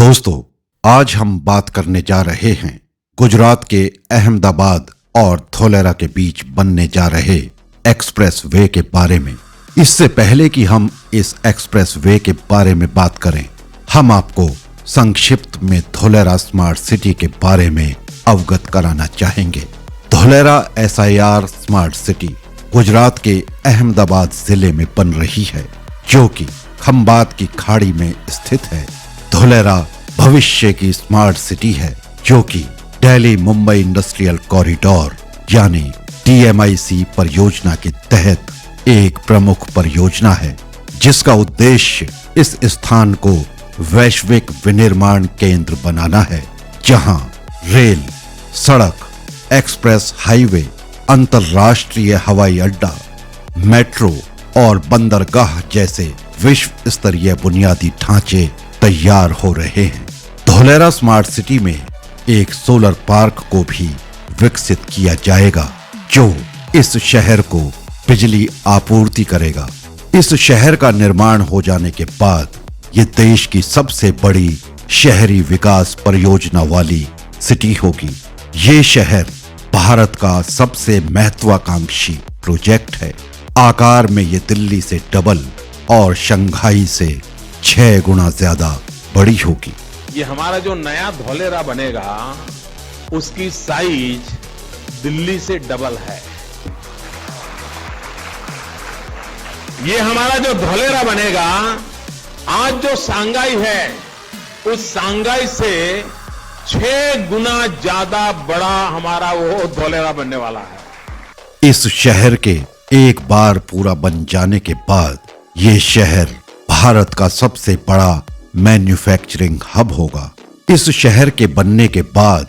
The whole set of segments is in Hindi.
दोस्तों, आज हम बात करने जा रहे हैं गुजरात के अहमदाबाद और धोलेरा के बीच बनने जा रहे एक्सप्रेस वे के बारे में। इससे पहले कि हम इस एक्सप्रेस वे के बारे में बात करें, हम आपको संक्षिप्त में धोलेरा स्मार्ट सिटी के बारे में अवगत कराना चाहेंगे। Dholera SIR smart city Gujarat के अहमदाबाद जिले में बन रही है, जो कि खंबात की खाड़ी में स्थित है। धोलेरा भविष्य की स्मार्ट सिटी है, जो कि दिल्ली मुंबई इंडस्ट्रियल कॉरिडोर यानी DMIC परियोजना के तहत एक प्रमुख परियोजना है, जिसका उद्देश्य इस स्थान को वैश्विक विनिर्माण केंद्र बनाना है, जहां रेल, सड़क, एक्सप्रेस हाईवे, अंतर्राष्ट्रीय हवाई अड्डा, मेट्रो और बंदरगाह जैसे विश्व स्तरीय बुनियादी ढांचे तैयार हो रहे हैं। धोलेरा स्मार्ट सिटी में एक सोलर पार्क को भी विकसित किया जाएगा, जो इस शहर को बिजली आपूर्ति करेगा। इस शहर का निर्माण हो जाने के बाद ये देश की सबसे बड़ी शहरी विकास परियोजना वाली सिटी होगी। ये शहर भारत का सबसे महत्वाकांक्षी प्रोजेक्ट है। आकार में ये दिल्ली से डबल और शंघाई से 6 गुना ज्यादा बड़ी होगी। ये हमारा जो नया धोलेरा बनेगा, उसकी साइज दिल्ली से डबल है। ये हमारा जो धोलेरा बनेगा, आज जो सांगाई है, उस सांगाई से 6 गुना ज्यादा बड़ा हमारा वो धोलेरा बनने वाला है। इस शहर के एक बार पूरा बन जाने के बाद ये शहर भारत का सबसे बड़ा मैन्युफैक्चरिंग हब होगा। इस शहर के बनने के बाद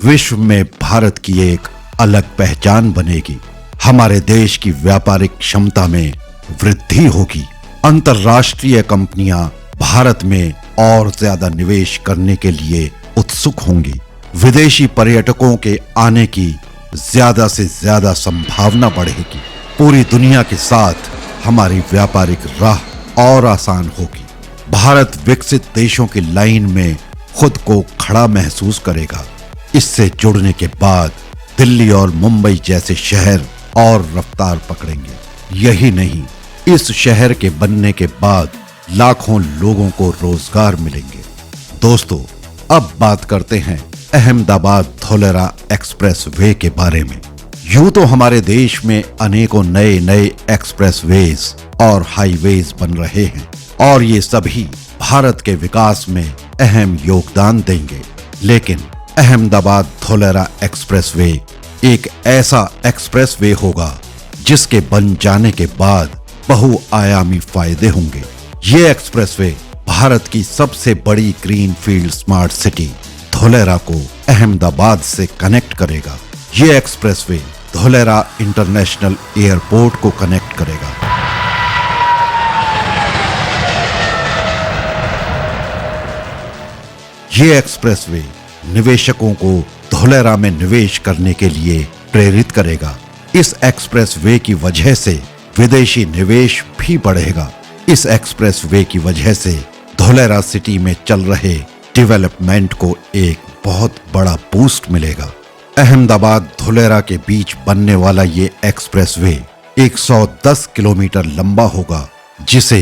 विश्व में भारत की एक अलग पहचान बनेगी। हमारे देश की व्यापारिक क्षमता में वृद्धि होगी। अंतर्राष्ट्रीय कंपनियां भारत में और ज्यादा निवेश करने के लिए उत्सुक होंगी। विदेशी पर्यटकों के आने की ज्यादा से ज्यादा संभावना बढ़ेगी। पूरी दुनिया के साथ हमारी व्यापारिक राह और आसान होगी। भारत विकसित देशों की लाइन में खुद को खड़ा महसूस करेगा। इससे जुड़ने के बाद दिल्ली और मुंबई जैसे शहर और रफ्तार पकड़ेंगे। यही नहीं, इस शहर के बनने के बाद लाखों लोगों को रोजगार मिलेंगे। दोस्तों, अब बात करते हैं अहमदाबाद धोलेरा एक्सप्रेस वे के बारे में। यूं तो हमारे देश में अनेकों नए नए एक्सप्रेस वेज और हाईवेज बन रहे हैं, और ये सभी भारत के विकास में अहम योगदान देंगे। लेकिन अहमदाबाद धोलेरा एक्सप्रेस वे एक ऐसा एक्सप्रेस वे होगा जिसके बन जाने के बाद बहुआयामी फायदे होंगे। ये एक्सप्रेस वे भारत की सबसे बड़ी green field smart city Dholera को अहमदाबाद से कनेक्ट करेगा। ये express way Dholera international airport को कनेक्ट करेगा। ये एक्सप्रेस वे निवेशकों को धोलेरा में निवेश करने के लिए प्रेरित करेगा। इस एक्सप्रेस वे की वजह से विदेशी निवेश भी बढ़ेगा। इस एक्सप्रेस वे की वजह से धोलेरा सिटी में चल रहे डेवलपमेंट को एक बहुत बड़ा बूस्ट मिलेगा। अहमदाबाद धोलेरा के बीच बनने वाला ये एक्सप्रेस वे 110 किलोमीटर लंबा होगा, जिसे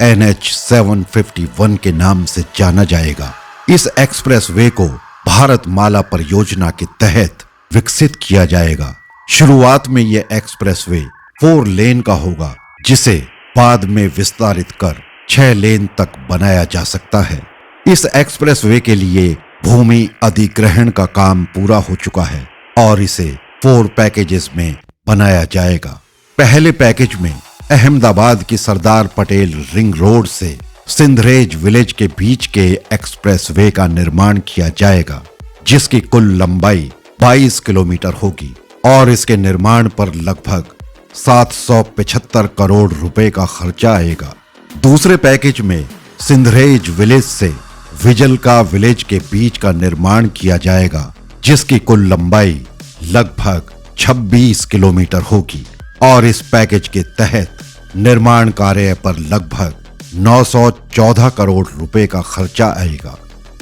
NH 751 के नाम से जाना जाएगा। इस एक्सप्रेस वे को भारत माला परियोजना के तहत विकसित किया जाएगा। शुरुआत में यह एक्सप्रेस वे 4 लेन का होगा, जिसे बाद में विस्तारित कर 6 लेन तक बनाया जा सकता है। इस एक्सप्रेस वे के लिए भूमि अधिग्रहण का काम पूरा हो चुका है और इसे 4 पैकेजेस में बनाया जाएगा। पहले पैकेज में अहमदाबाद की सरदार पटेल रिंग रोड से सिंधरेज विलेज के बीच के एक्सप्रेस वे का निर्माण किया जाएगा, जिसकी कुल लंबाई 22 किलोमीटर होगी और इसके निर्माण पर लगभग 775 करोड़ रुपए का खर्चा आएगा। दूसरे पैकेज में सिंधरेज विलेज से विजलका विलेज के बीच का निर्माण किया जाएगा, जिसकी कुल लंबाई लगभग 26 किलोमीटर होगी और इस पैकेज के तहत निर्माण कार्य पर लगभग 914 करोड़ रुपए का खर्चा आएगा।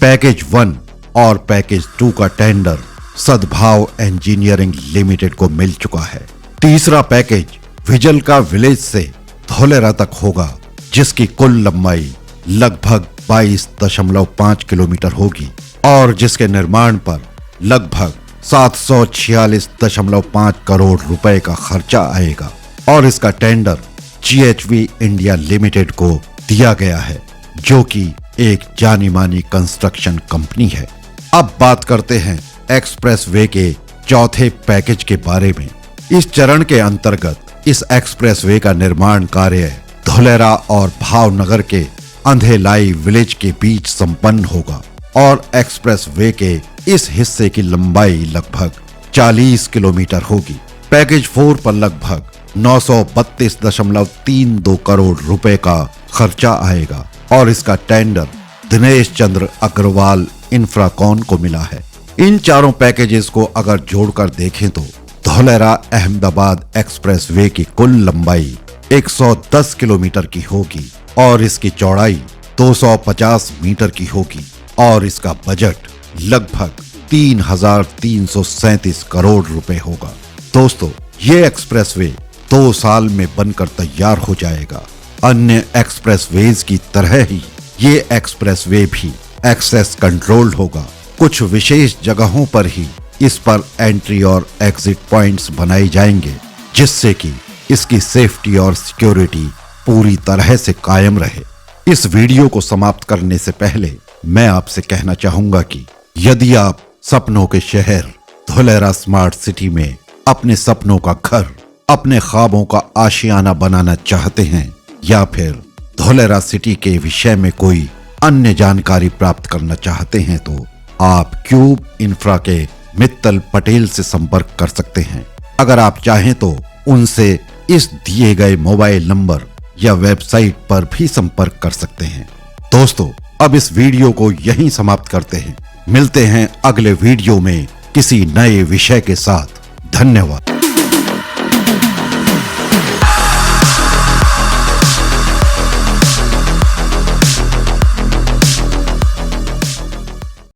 पैकेज 1 और पैकेज 2 का टेंडर सद्भाव इंजीनियरिंग लिमिटेड को मिल चुका है। तीसरा पैकेज विजल का विलेज से धोलेरा तक होगा, जिसकी कुल लंबाई लगभग 22.5 किलोमीटर होगी और जिसके निर्माण पर लगभग 746.5 करोड़ रुपए का खर्चा आएगा और इसका टेंडर GHV इंडिया लिमिटेड को दिया गया है, जो कि एक जानी मानी कंस्ट्रक्शन कंपनी है। अब बात करते हैं एक्सप्रेस वे के चौथे पैकेज के बारे में। इस चरण के अंतर्गत इस एक्सप्रेस वे का निर्माण कार्य धोलेरा और भावनगर के अंधेलाई विलेज के बीच संपन्न होगा और एक्सप्रेस वे के इस हिस्से की लंबाई लगभग 40 किलोमीटर होगी। पैकेज 4 पर लगभग 932.32 करोड़ रुपए का खर्चा आएगा और इसका टेंडर दिनेश चंद्र अग्रवाल इंफ्राकॉन को मिला है। इन चारों पैकेजेस को अगर जोड़कर देखें तो धोलेरा अहमदाबाद एक्सप्रेस वे की कुल लंबाई 110 किलोमीटर की होगी और इसकी चौड़ाई 250 मीटर की होगी और इसका बजट लगभग 3,337 करोड़ रुपए होगा। दोस्तों, ये एक्सप्रेसवे 2 साल में बनकर तैयार हो जाएगा। अन्य एक्सप्रेसवेज की तरह ही ये एक्सप्रेसवे भी एक्सेस कंट्रोल्ड होगा। कुछ विशेष जगहों पर ही इस पर एंट्री और एग्जिट पॉइंट्स बनाए जाएंगे, जिससे कि इसकी सेफ्टी और सिक्योरिटी पूरी तरह से कायम रहे। इस वीडियो को समाप्त करने से पहले मैं आपसे कहना चाहूंगा कि यदि आप सपनों के शहर धोलेरा स्मार्ट सिटी में अपने सपनों का घर, अपने ख्वाबों का आशियाना बनाना चाहते हैं या फिर धोलेरा सिटी के विषय में कोई अन्य जानकारी प्राप्त करना चाहते हैं तो आप क्यूब इंफ्रा के मित्तल पटेल से संपर्क कर सकते हैं। अगर आप चाहें तो उनसे इस दिए गए मोबाइल नंबर या वेबसाइट पर भी संपर्क कर सकते हैं। दोस्तों, अब इस वीडियो को यहीं समाप्त करते हैं। मिलते हैं अगले वीडियो में किसी नए विषय के साथ। धन्यवाद।